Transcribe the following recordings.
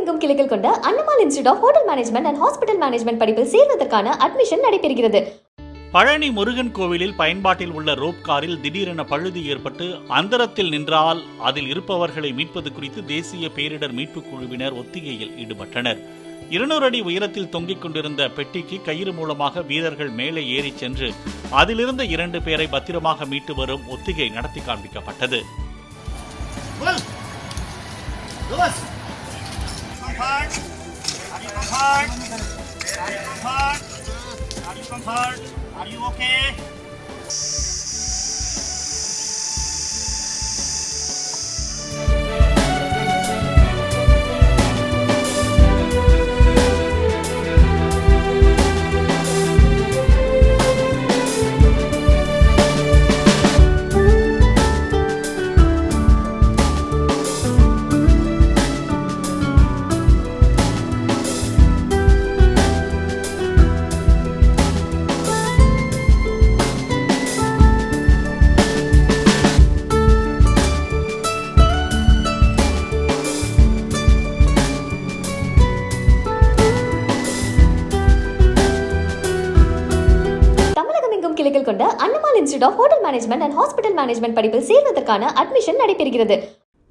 தமிழகமெங்கும் கிளைகள் கொண்ட அண்ணமால் institute of hotel management and hospital management படிப்பில் சேர்வதற்கான அட்மிஷன் நடைபெறுகிறது. பழனி முருகன் கோவிலில் பயன்பாட்டில் உள்ள ரோப் காரில் திடீரென பழுது ஏற்பட்டு அந்தரத்தில் நின்றால் அதில் இருப்பவர்களை மீட்பது குறித்து தேசிய பேரிடர் மீட்புக் குழுவினர் ஒத்திகையில் ஈடுபட்டனர். 200 அடி உயரத்தில் தொங்கிக் கொண்டிருந்த பெட்டிக்கு கயிறு மூலமாக வீரர்கள் மேலே ஏறி சென்று அதிலிருந்த 2 பேரை பத்திரமாக மீட்டு வரும் ஒத்திகை நடத்தி காண்பிக்கப்பட்டது. Are you okay? தமிழகமெங்கும் கிளைகள் கொண்ட அண்ணமால் institute of hotel management and hospital management படிப்பில் சேர்வதற்கான அட்மிஷன் நடைபெறுகிறது.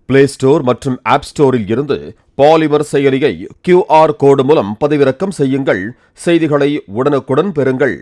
பிளே ஸ்டோர் மற்றும் ஆப் ஸ்டோரில் இருந்து பாலிமர் செயலியை QR கோடு மூலம் பதிவிறக்கம் செய்யுங்கள். செய்திகளை உடனுக்குடன் பெறுங்கள்.